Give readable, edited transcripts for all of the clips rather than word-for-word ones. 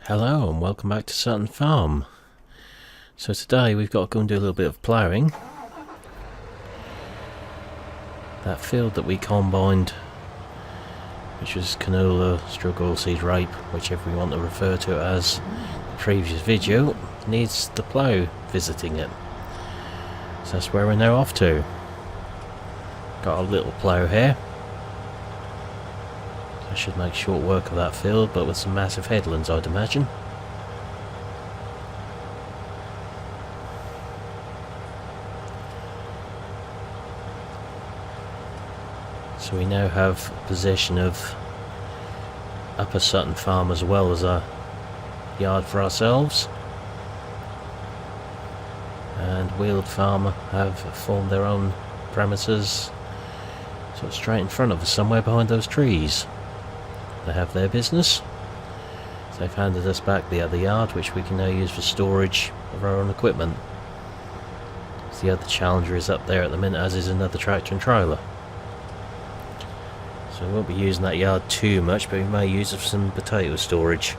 Hello and welcome back to Sutton Farm. So today we've got to go and do a little bit of ploughing. That field that we combined, which was canola, stroke oilseed rape, whichever you want to refer to it as, the previous video, needs the plough visiting it. So that's where we're now off to. Got a little plough here. I should make short work of that field, but with some massive headlands I'd imagine. So we now have possession of Upper Sutton Farm as well as a yard for ourselves. And Weald Farm have formed their own premises sort of straight in front of us, somewhere behind those trees. They have their business. So they've handed us back the other yard, which we can now use for storage of our own equipment. So the other Challenger is up there at the minute, as is another tractor and trailer. So we won't be using that yard too much, but we may use it for some potato storage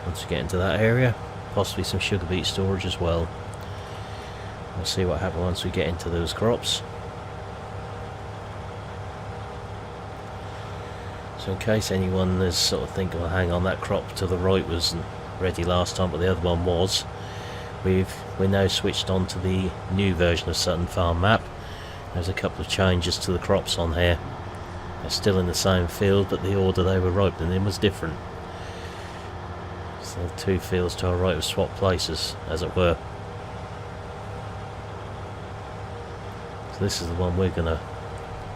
once we get into that area. Possibly some sugar beet storage as well. We'll see what happens once we get into those crops. So in case anyone is sort of thinking, well, hang on, that crop to the right wasn't ready last time, but the other one was. We're now switched on to the new version of Sutton Farm map. There's a couple of changes to the crops on here. They're still in the same field, but the order they were ripening in was different. So the two fields to our right have swapped places, as it were. So this is the one we're going to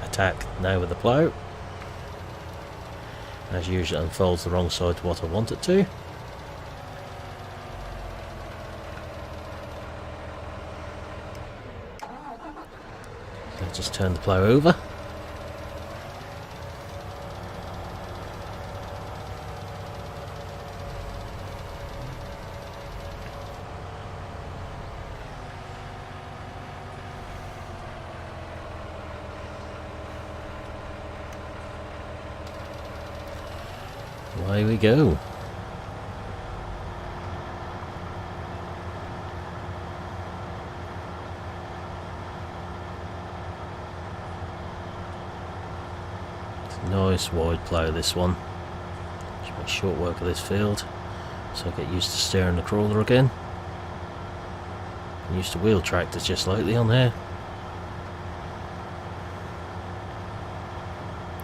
attack now with the plough. As usual, it unfolds the wrong side to what I want it to. So just turn the plough over. Away we go. It's a nice wide plough, this one. Just make short work of this field so I get used to steering the crawler again. I'm used to wheel tractors just lately on here.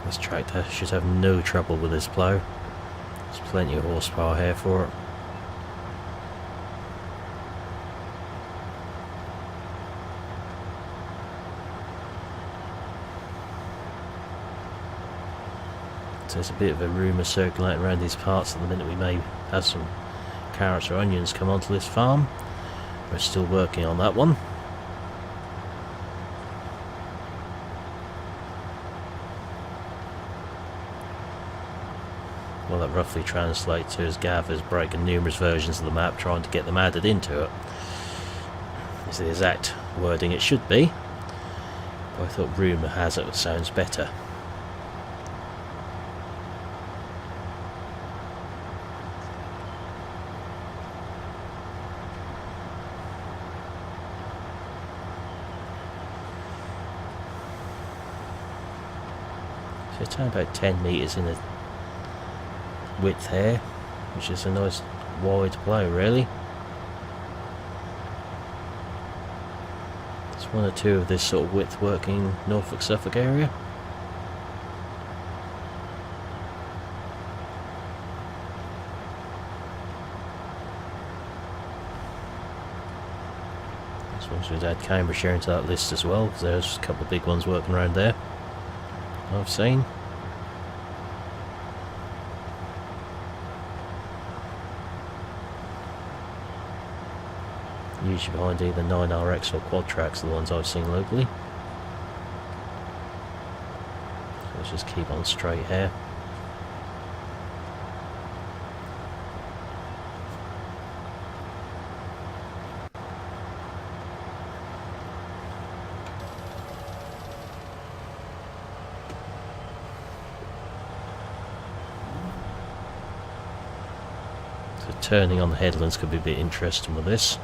This tractor should have no trouble with this plough. There's plenty of horsepower here for it. So there's a bit of a rumour circulating around these parts at the minute we may have some carrots or onions come onto this farm. We're still working on that one. Well, that roughly translates to as Gav is breaking numerous versions of the map, trying to get them added into it. Is the exact wording it should be, but I thought rumour has it sounds better. So it's about 10 metres in the width here, which is a nice wide plough really. There's one or two of this sort of width working Norfolk Suffolk area. This one's we'd add Cambridgeshire into that list as well, because there's a couple of big ones working around there I've seen. Usually behind either 9RX or Quad Tracks are the ones I've seen locally. So let's just keep on straight here. So turning on the headlands could be a bit interesting with this.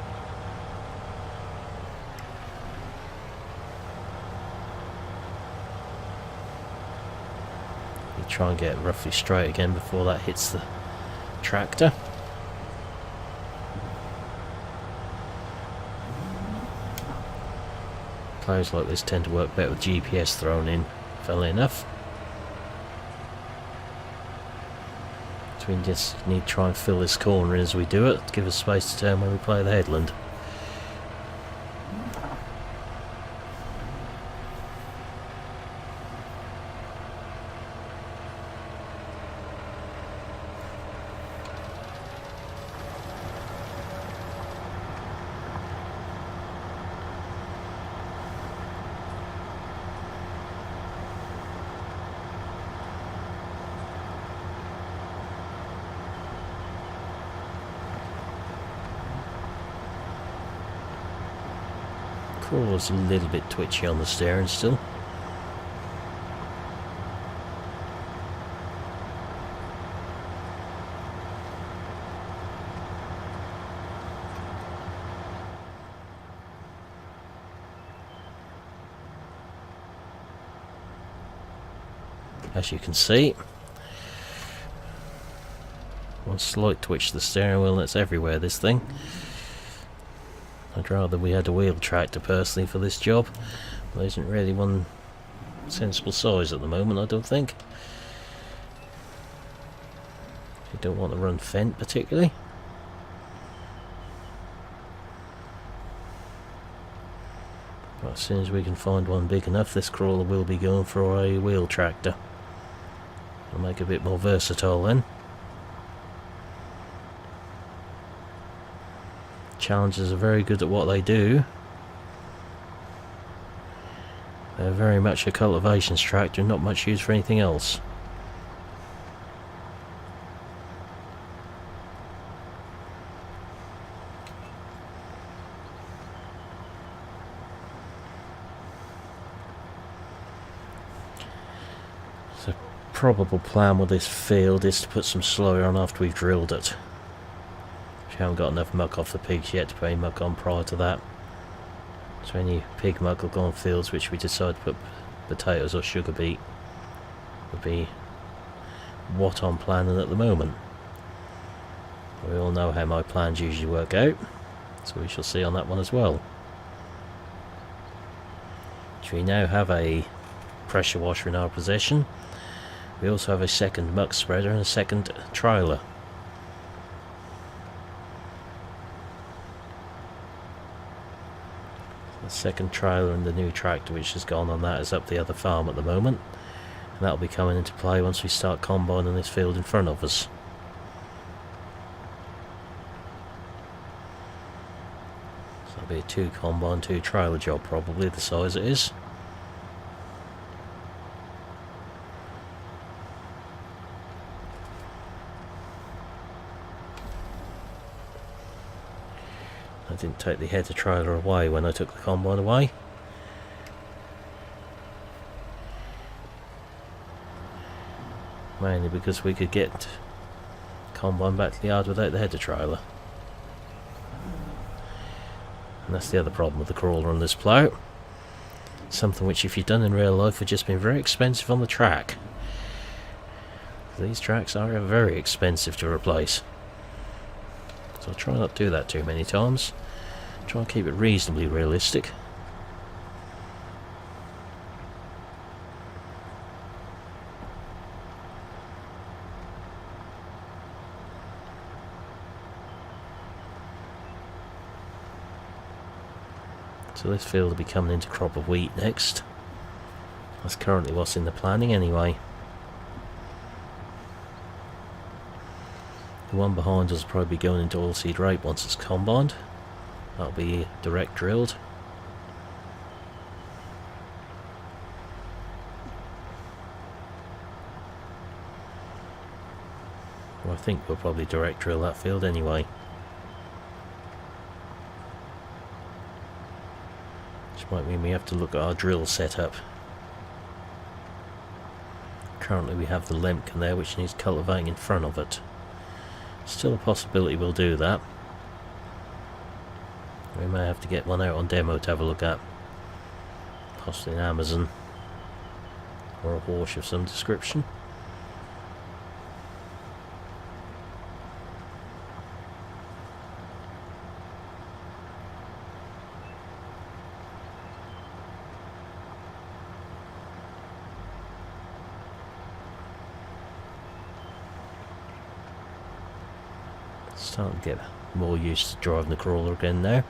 You try and get it roughly straight again before that hits the tractor. Plows like this tend to work better with GPS thrown in, funnily enough. So we just need to try and fill this corner in as we do it, to give us space to turn when we play the headland. Crawler's a little bit twitchy on the steering still. As you can see, one slight twitch to the steering wheel and it's everywhere, this thing. I'd rather we had a wheel tractor personally for this job. There isn't really one sensible size at the moment, I don't think. You don't want to run Fendt particularly. But as soon as we can find one big enough, this crawler will be going for a wheel tractor. It'll make it a bit more versatile then. Challengers are very good at what they do. They're very much a cultivation tractor and not much used for anything else. So, probable plan with this field is to put some soil on after we've drilled it. We haven't got enough muck off the pigs yet to put any muck on prior to that. So any pig muck will go on fields which we decide to put potatoes or sugar beet would be what I'm planning at the moment. We all know how my plans usually work out, so we shall see on that one as well. So we now have a pressure washer in our possession. We also have a second muck spreader and a second trailer. The second trailer and the new tractor which has gone on that is up the other farm at the moment, and that'll be coming into play once we start combining this field in front of us. So it'll be a 2 combine, 2 trailer job probably, the size it is. I didn't take the header trailer away when I took the combine away. Mainly because we could get combine back to the yard without the header trailer. And that's the other problem with the crawler on this plough. Something which if you've done in real life would just been very expensive on the track. These tracks are very expensive to replace. So I'll try not to do that too many times. Try and keep it reasonably realistic. So this field will be coming into crop of wheat next. That's currently what's in the planning anyway. The one behind us will probably be going into oilseed rape once it's combined. That'll be direct drilled. Well, I think we'll probably direct drill that field anyway. Which might mean we have to look at our drill setup. Currently we have the Lemken there which needs cultivating in front of it. Still a possibility we'll do that. We may have to get one out on demo to have a look at. Possibly an Amazon or a Porsche of some description. Starting to get more used to driving the crawler again now.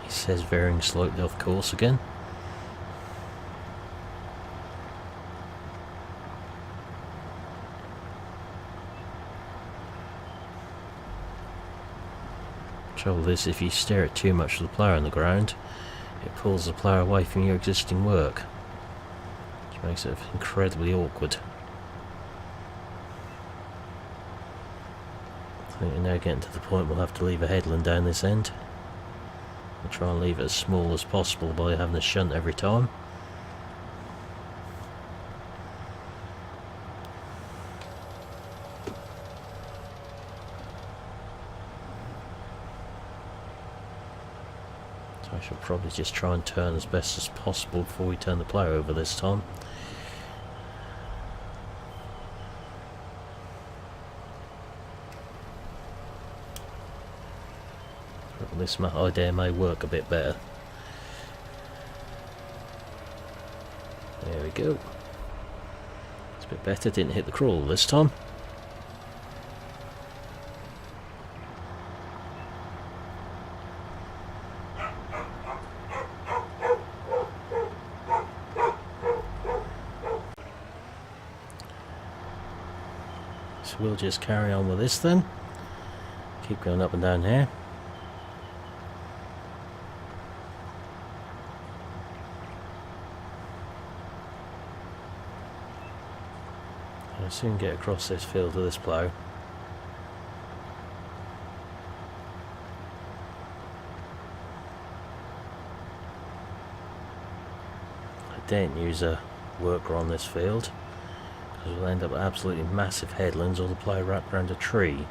He says veering slightly off course again. Trouble is, if you stare at too much of the plough on the ground, it pulls the plough away from your existing work, which makes it incredibly awkward. I think we're now getting to the point we'll have to leave a headland down this end. We'll try and leave it as small as possible by having a shunt every time. So I shall probably just try and turn as best as possible before we turn the plough over this time. This idea may work a bit better. There we go. It's a bit better, didn't hit the crawl this time. So we'll just carry on with this then. Keep going up and down here. I'll soon get across this field with this plough. I daren't use a worker on this field because we'll end up with absolutely massive headlands or the plough wrapped around a tree.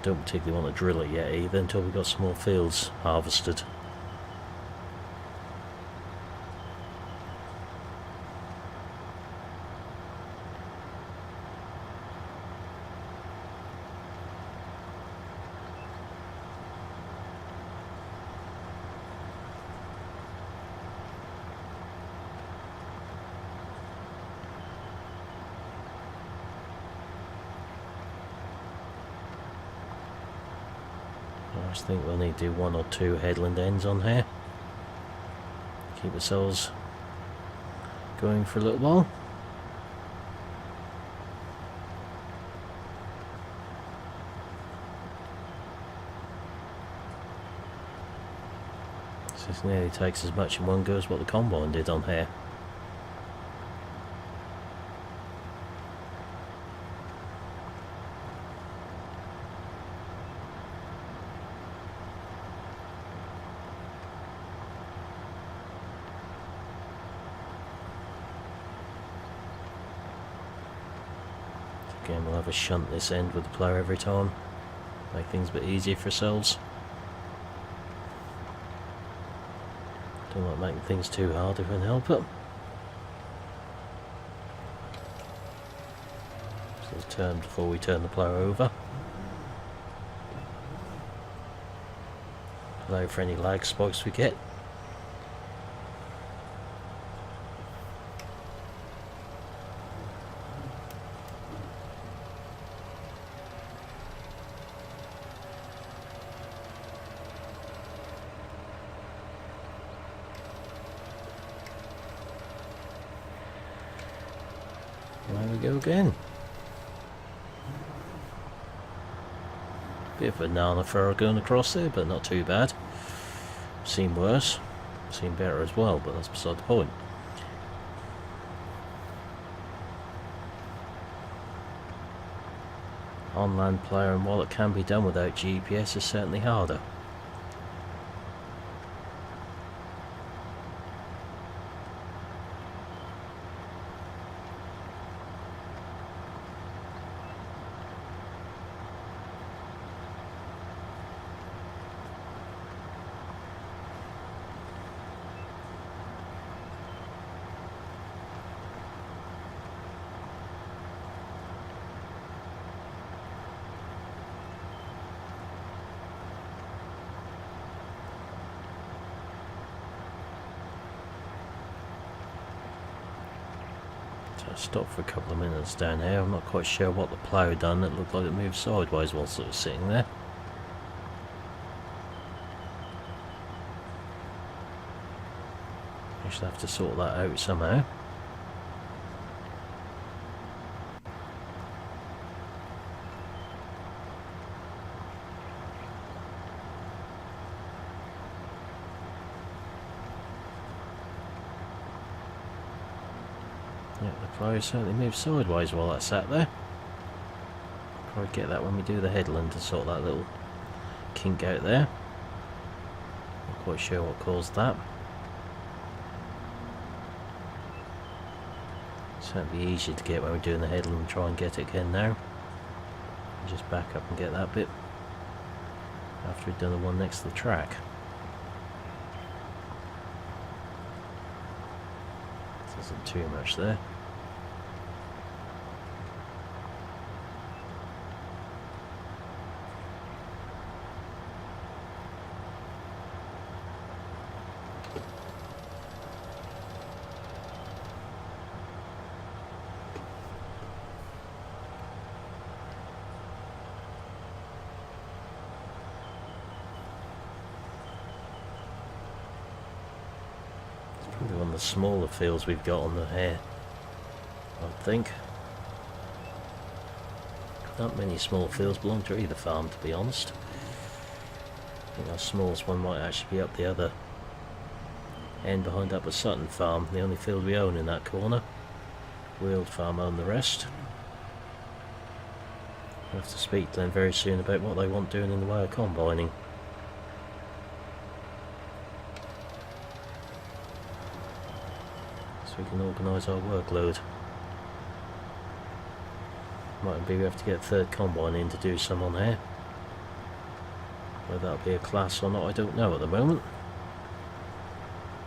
Don't particularly want to drill it yet either until we've got some more fields harvested. I just think we'll need to do one or two headland ends on here. Keep ourselves going for a little while. This nearly takes as much in one go as what the combine did on here. Again, we'll have a shunt this end with the plough every time. Make things a bit easier for ourselves. Don't like making things too hard if we can help it. So turn before we turn the plough over. Allow for any lag spikes we get. There we go again. Bit of banana furrow going across there, but not too bad. Seen worse, seen better as well, but that's beside the point. On land player, and while it can be done without GPS, is certainly harder. So I stopped for a couple of minutes down here. I'm not quite sure what the plough done. It looked like it moved sideways whilst it was sitting there. I should have to sort that out somehow. Yeah, the plough certainly moved sideways while that sat there. Probably get that when we do the headland to sort that little kink out there. Not quite sure what caused that. Certainly be easier to get when we're doing the headland and try and get it again now. Just back up and get that bit after we've done the one next to the track. This isn't too much there. Probably one of the smaller fields we've got on the hair, I think. Not many small fields belong to either farm, to be honest. I think our smallest one might actually be up the other end behind Upper Sutton farm, the only field we own in that corner. Weald farm own the rest. I'll have to speak to them very soon about what they want doing in the way of combining. We can organise our workload. Might be we have to get a third combine in to do some on here. Whether that'll be a class or not, I don't know at the moment.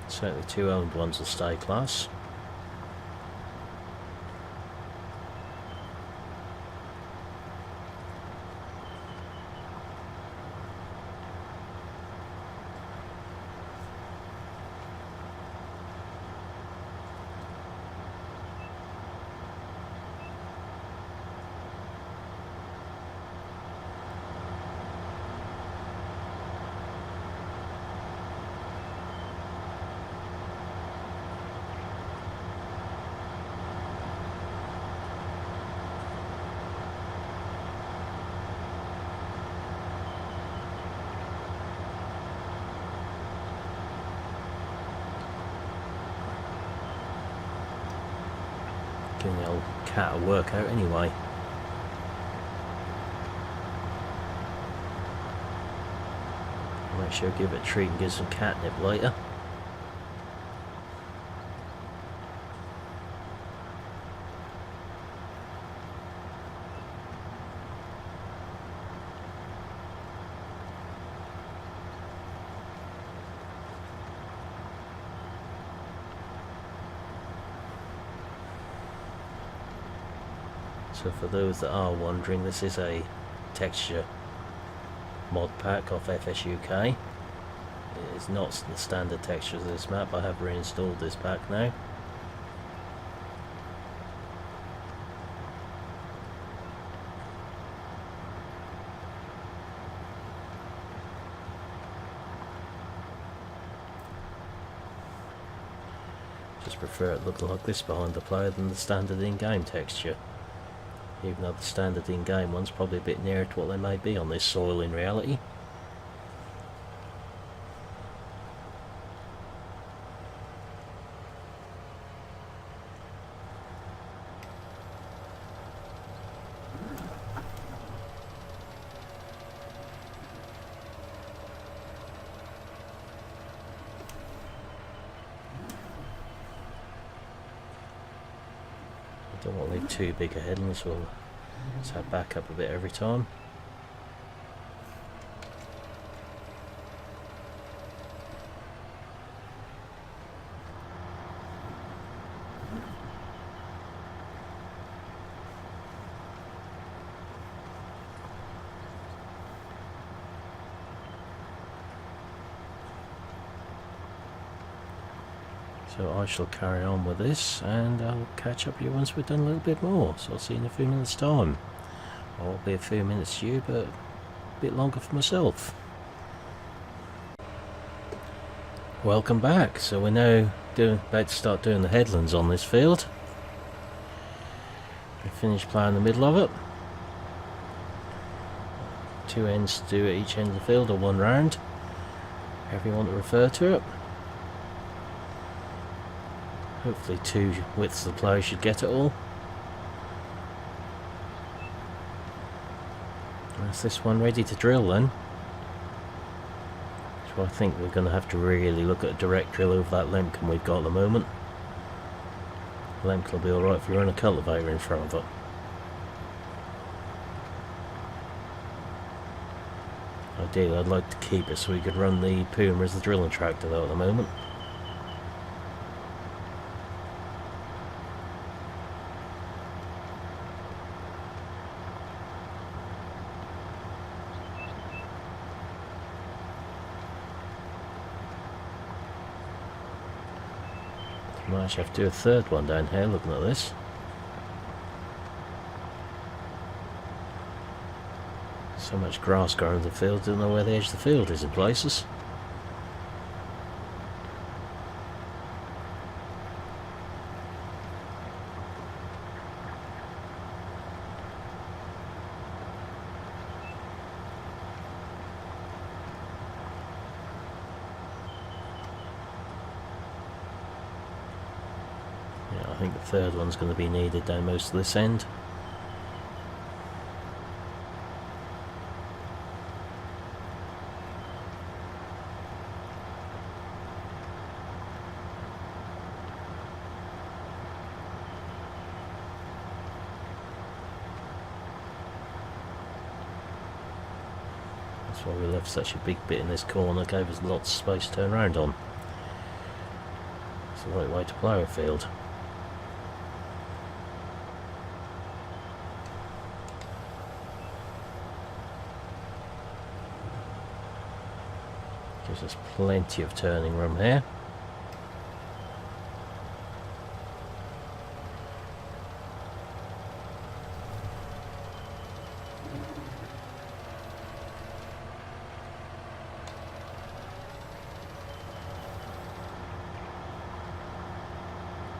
Certainly two owned ones will stay class. Getting the old cat to work out anyway. Make sure I give it a treat and give some catnip later. So for those that are wondering, this is a texture mod pack off FSUK. It is not the standard textures of this map. I have reinstalled this pack now. Just prefer it looking like this behind the player than the standard in-game texture. Even though the standard in-game one's probably a bit nearer to what they may be on this soil in reality. Don't want to leave too big a headland, so let's have back up a bit every time. So So I shall carry on with this, and I'll catch up with you once we've done a little bit more. So I'll see you in a few minutes' time. I'll be a few minutes to you, but a bit longer for myself. Welcome back. So we're now about to start doing the headlands on this field. We finished ploughing the middle of it. 2 ends to do at each end of the field, or 1 round, however you want to refer to it. Hopefully 2 widths of the plough should get it all. That's this one ready to drill then. So I think we're going to have to really look at a direct drill over that Lemken we've got at the moment. Lemken will be alright if you run a cultivator in front of it. Ideally I'd like to keep it so we could run the Puma as the drilling tractor though at the moment. Might actually have to do a 3rd one down here looking at this. So much grass growing in the field, don't know where the edge of the field is in places. Yeah, I think the 3rd one's going to be needed down most of this end. That's why we left such a big bit in this corner, gave us lots of space to turn around on. It's the right way to plough a field. Gives us plenty of turning room here.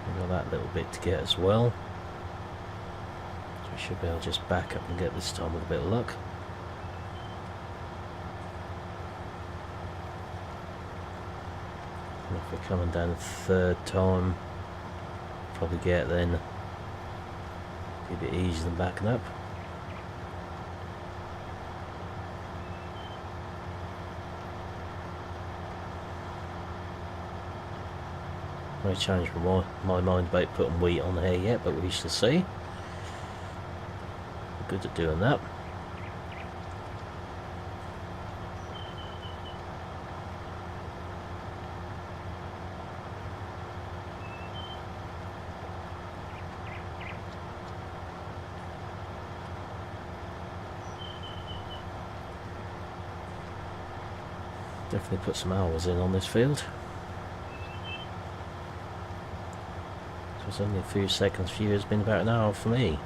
We've got that little bit to get as well. So we should be able to just back up and get this time with a bit of luck. And if we're coming down the 3rd time, probably get then be a bit easier than backing up. No change from my mind about putting wheat on here yet, but we shall see. We're good at doing that. Definitely put some hours in on this field. So it's only a few seconds for you, it's been about an hour for me.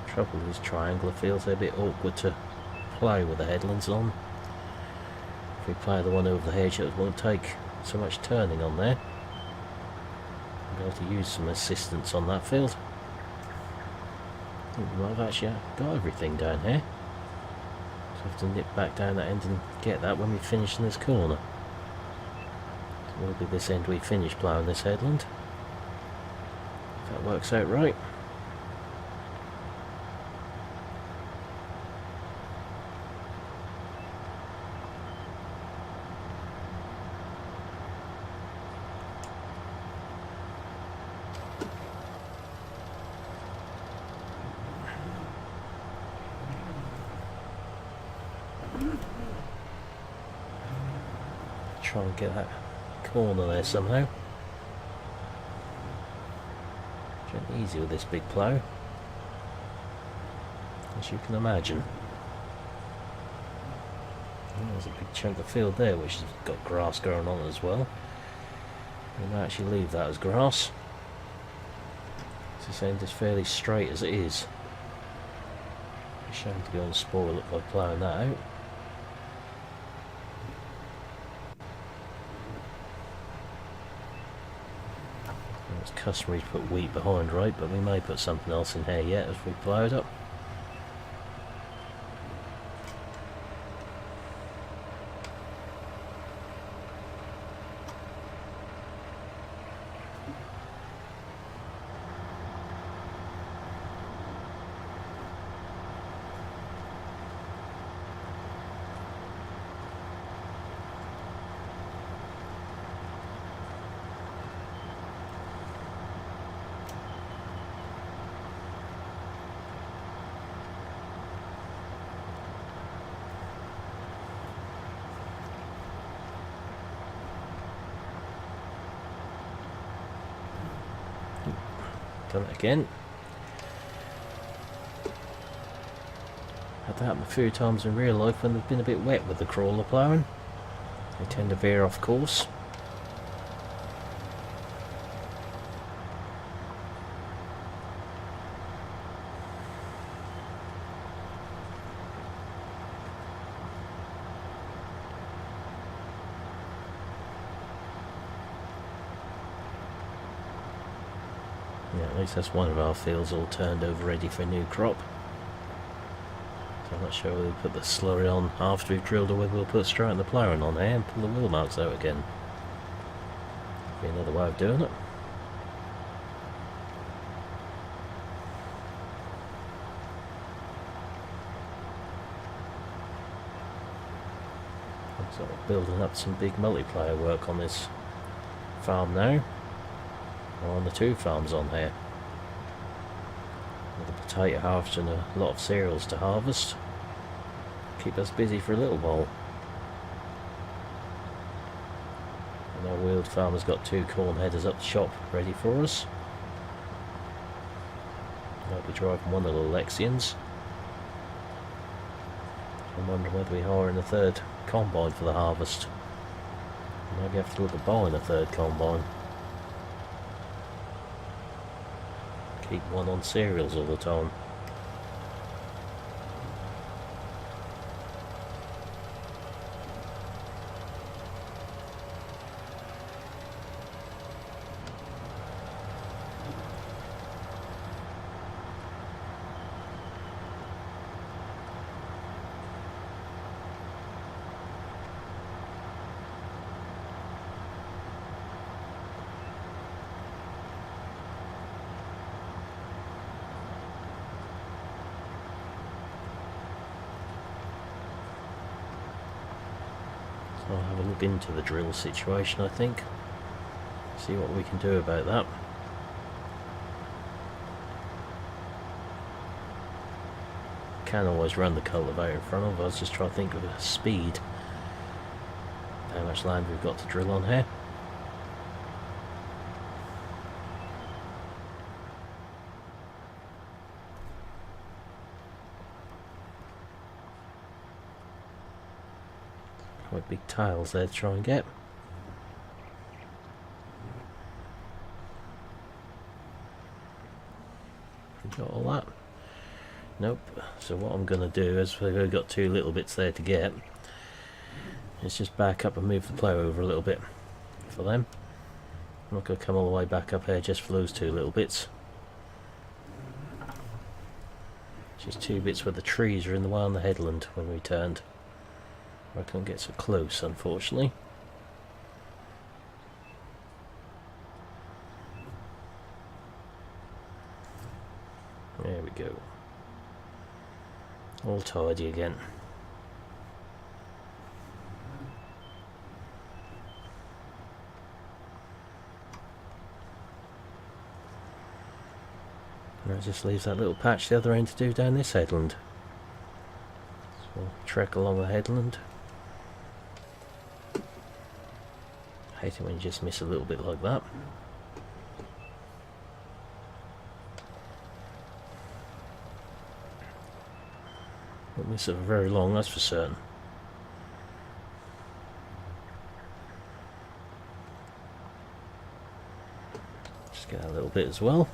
Trouble with these triangular fields, they're a bit awkward to plough with the headlands on. If we plough the one over the hedge, it won't take so much turning on there. Be able to use some assistance on that field. I think we might have actually got everything down here. So I have to nip back down that end and get that when we finish in this corner. So it will be this end we finish ploughing this headland. If that works out right. Try and get that corner there somehow. Easy with this big plough. as you can imagine. And there's a big chunk of field there which has got grass growing on as well. We might actually leave that as grass. This end is fairly straight as it is. A shame to go and spoil it by ploughing that out. It's customary to put wheat behind, right, but we may put something else in here yet as we plough it up. Done it again. Had that happen a few times in real life when they've been a bit wet with the crawler ploughing. They tend to veer off course. Yeah, at least that's one of our fields all turned over ready for a new crop. So I'm not sure whether we'll put the slurry on after we've drilled or whether we'll put straight in the ploughing on there and pull the wheel marks out again. Be another way of doing it. I'm sort of building up some big multiplier work on this farm now. Or on the two farms on here. With the potato harvest and a lot of cereals to harvest. Keep us busy for a little while. And our wheeled farmer's got two corn headers up the shop ready for us. I'll be driving one of the Lexians. I'm wondering whether we hire in a third combine for the harvest. Maybe have to look at buying a third combine. Keep one on cereals all the time. I'll have a look into the drill situation, I think. See what we can do about that. Can always run the cultivator in front of us, just try to think of a speed. How much land we've got to drill on here. Quite big tiles there to try and get. Got all that? Nope. So what I'm going to do is, we've only got two little bits there to get, is just back up and move the plough over a little bit for them. I'm not going to come all the way back up here just for those two little bits. Just two bits where the trees are in the way on the headland when we turned. I can't get so close, unfortunately. There we go. All tidy again. That just leaves that little patch the other end to do down this headland. So we'll trek along the headland. Hate it when you just miss a little bit like that. Won't miss it for very long, that's for certain. Just get a little bit as well.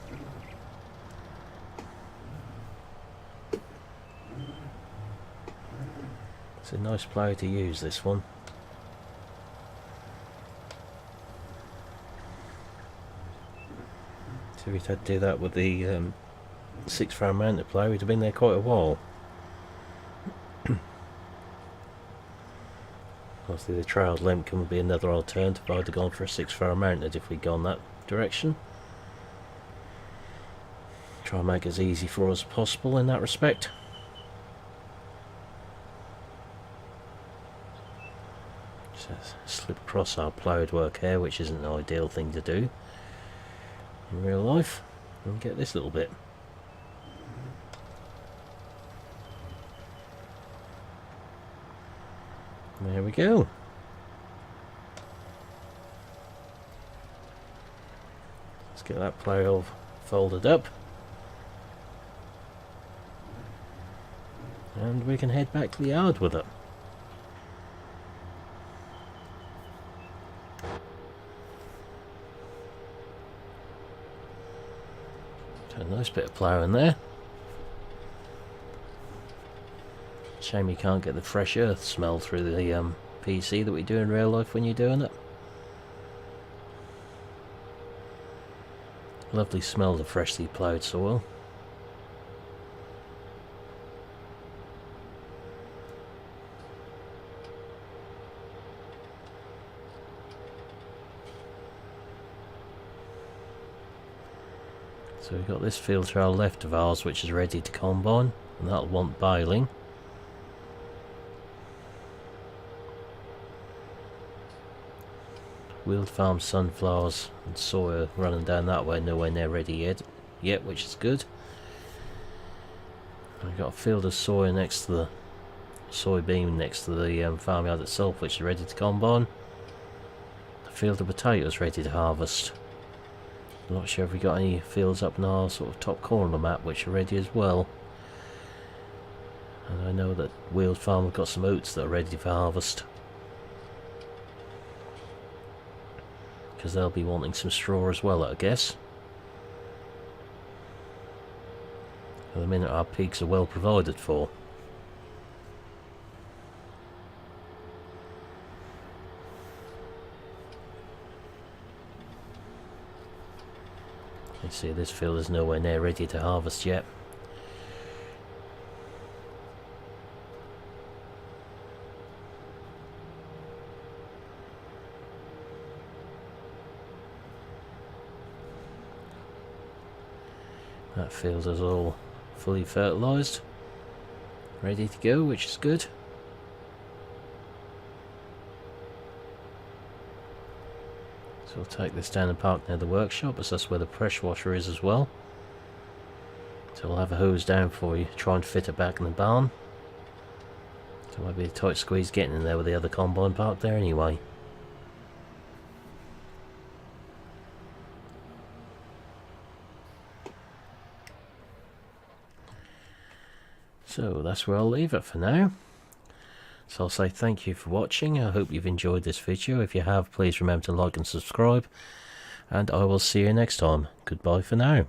It's a nice plough to use, this one. So if we'd had to do that with the 6-furrow mounted plough, we'd have been there quite a while. Obviously the trailed Lemken would be another alternative. I'd have gone for a 6-furrow mounted if we'd gone that direction. Try and make it as easy for us as possible in that respect. Just slip across our ploughed work here, which isn't an ideal thing to do in real life, and get this little bit. There we go. Let's get that plough folded up, and we can head back to the yard with it. A nice bit of plough in there. Shame you can't get the fresh earth smell through the PC that we do in real life when you're doing it. Lovely smell of freshly ploughed soil. So we've got this field to our left of ours which is ready to combine, and that'll want baling. Wheeled farm sunflowers and soya running down that way, nowhere near ready yet, which is good. We've got a field of soya next to the soybean next to the farmyard itself, which is ready to combine. A field of potatoes ready to harvest. I'm not sure if we got any fields up in our sort of top corner of the map which are ready as well. And I know that Wheeled Farm have got some oats that are ready for harvest, because they'll be wanting some straw as well, I guess. At the minute our pigs are well provided for. You see this field is nowhere near ready to harvest yet. That field is all fully fertilised, ready to go, which is good. So we'll take this down and park near the workshop, as that's where the pressure washer is as well. So we'll have a hose down for you, try and fit it back in the barn. So it might be a tight squeeze getting in there with the other combine parked there anyway. So that's where I'll leave it for now. So I'll say thank you for watching. I hope you've enjoyed this video. If you have, please remember to like and subscribe, and I will see you next time. Goodbye for now.